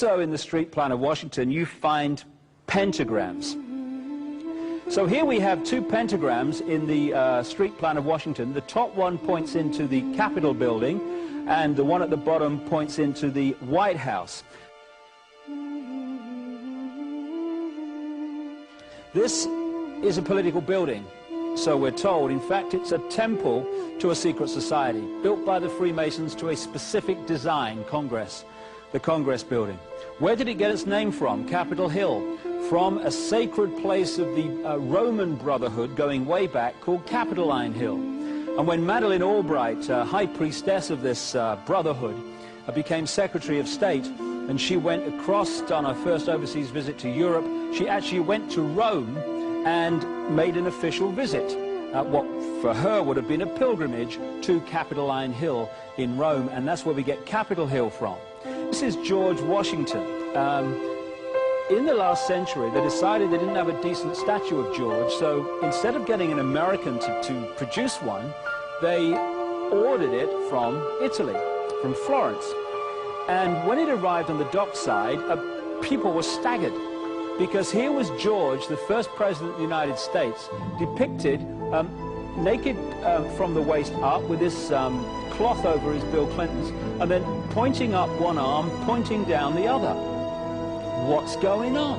Also in the street plan of Washington, you find pentagrams. So here we have two pentagrams in the street plan of Washington. The top one points into the Capitol building, and the one at the bottom points into the White House. This is a political building, so we're told. In fact, it's a temple to a secret society, built by the Freemasons to a specific design, Congress, the Congress building. Where did it get its name from? Capitol Hill, from a sacred place of the Roman Brotherhood going way back called Capitoline Hill. And when Madeleine Albright, high priestess of this brotherhood, became Secretary of State, and she went across on her first overseas visit to Europe, she actually went to Rome and made an official visit, what for her would have been a pilgrimage to Capitoline Hill in Rome, and that's where we get Capitol Hill from. This is George Washington. In the last century, they decided they didn't have a decent statue of George, so instead of getting an American to produce one, they ordered it from Italy, from Florence. And when it arrived on the dockside, people were staggered, because here was George, the first president of the United States, depicted naked from the waist up with this cloth over his Bill Clinton's, and then pointing up one arm, pointing down the other. What's going on?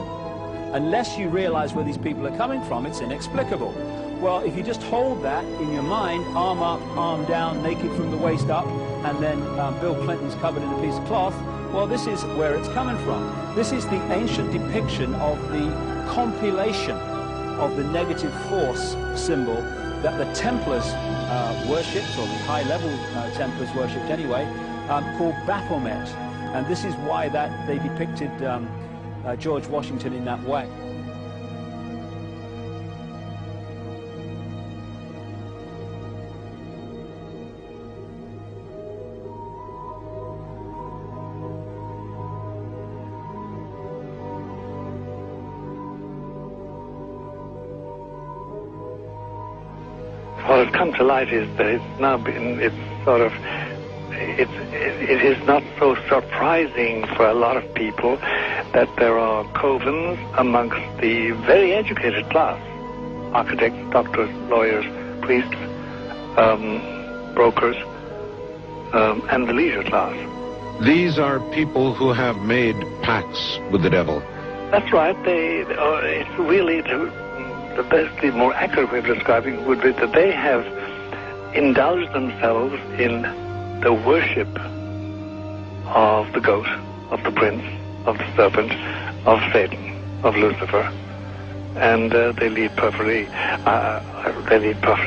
Unless you realize where these people are coming from, it's inexplicable. Well, if you just hold that in your mind, arm up, arm down, naked from the waist up, and then Bill Clinton's covered in a piece of cloth, well, this is where it's coming from. This is the ancient depiction of the compilation of the negative force symbol that the Templars worshipped, or the high-level Templars worshipped anyway, called Baphomet. And this is why that they depicted George Washington in that way. What has come to light is that it's now been, it is not so surprising for a lot of people that there are covens amongst the very educated class, architects, doctors, lawyers, priests, brokers, and the leisure class. These are people who have made pacts with the devil. That's right. It's really the best, the more accurate way of describing it would be that they have indulged themselves in the worship of the goat, of the prince, of the serpent, of Satan, of Lucifer, and they lead perfectly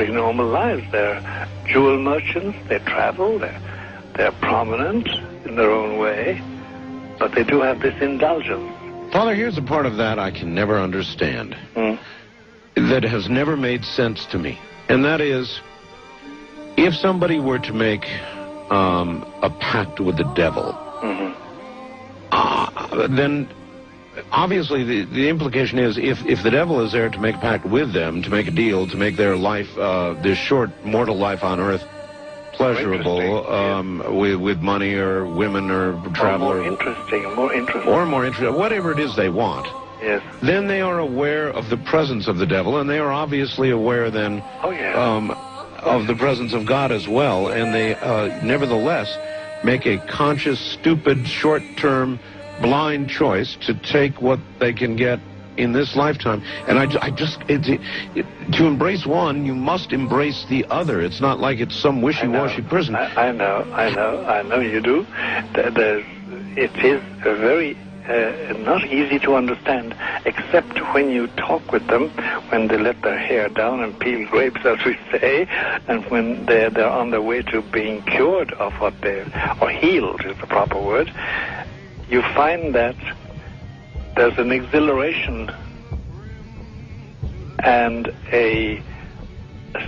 normal lives. They're jewel merchants. They travel. They're prominent in their own way, but they do have this indulgence. Father, here's a part of that I can never understand. That has never made sense to me, and that is, if somebody were to make a pact with the devil, then obviously the implication is if the devil is there to make a pact with them, to make a deal, to make their life, this short mortal life on earth, pleasurable, with money or women or travel, or more interesting, whatever it is they want. Yes. Then they are aware of the presence of the devil, and they are obviously aware then of the presence of God as well, and they nevertheless make a conscious, stupid, short-term, blind choice to take what they can get in this lifetime. And to embrace one, you must embrace the other. It's not like it's some wishy-washy prison. I know you do. It is a very not easy to understand, except when you talk with them, when they let their hair down and peel grapes, as we say, and when they're on their way to being cured of what or healed is the proper word. You find that there's an exhilaration and a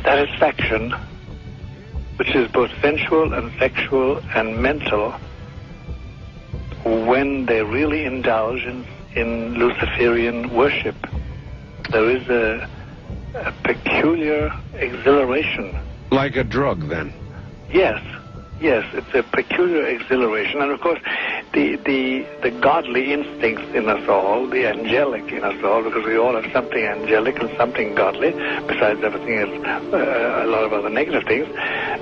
satisfaction which is both sensual and sexual and mental when they really indulge in Luciferian worship. There is a peculiar exhilaration. Like a drug, then? Yes, it's a peculiar exhilaration. And of course, the godly instincts in us all, the angelic in us all, because we all have something angelic and something godly, besides everything else, a lot of other negative things,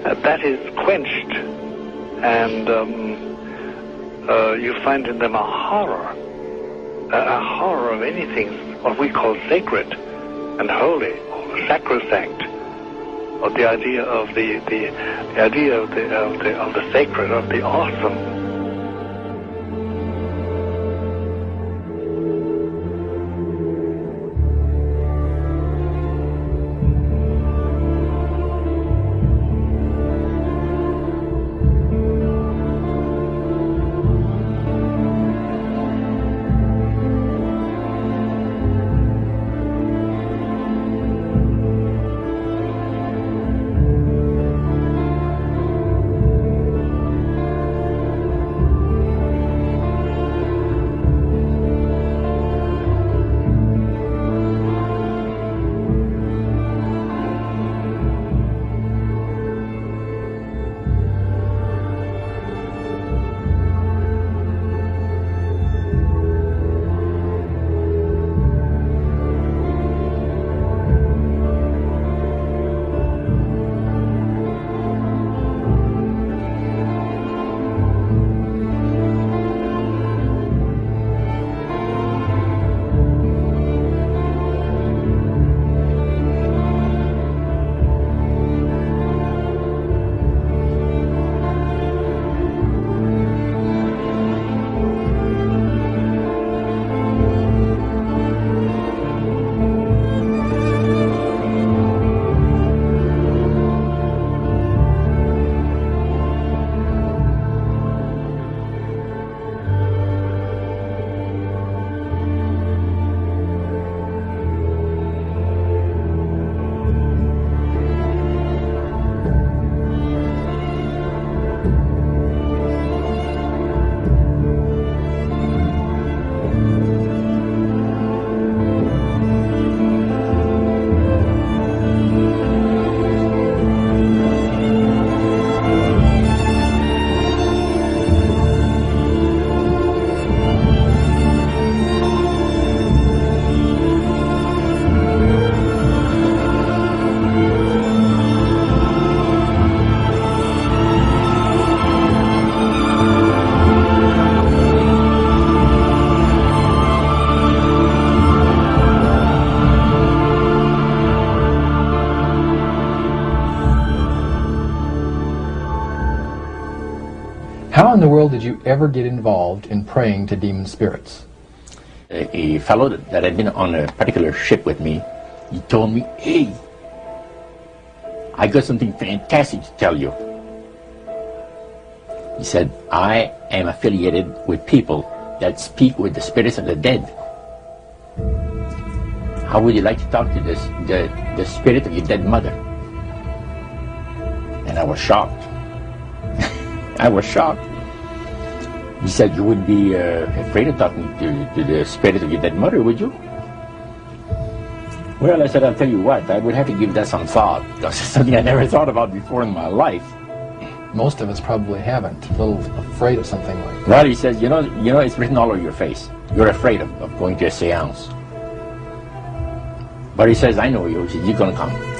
that is quenched. And you find in them a horror of anything, what we call sacred and holy, or sacrosanct, or the idea of the idea of the sacred, of the awesome. How in the world did you ever get involved in praying to demon spirits? A fellow that had been on a particular ship with me, he told me, "Hey, I got something fantastic to tell you." He said, "I am affiliated with people that speak with the spirits of the dead. How would you like to talk to the spirit of your dead mother?" And I was shocked. I was shocked. He said, "You wouldn't be afraid of talking to the spirit of your dead mother, would you?" Well, I said, "I'll tell you what, I would have to give that some thought, because it's something I never thought about before in my life." Most of us probably haven't. A little afraid of something like that. Well, he says, you know, it's written all over your face. You're afraid of going to a seance. But he says, "I know you." He says, "You're going to come."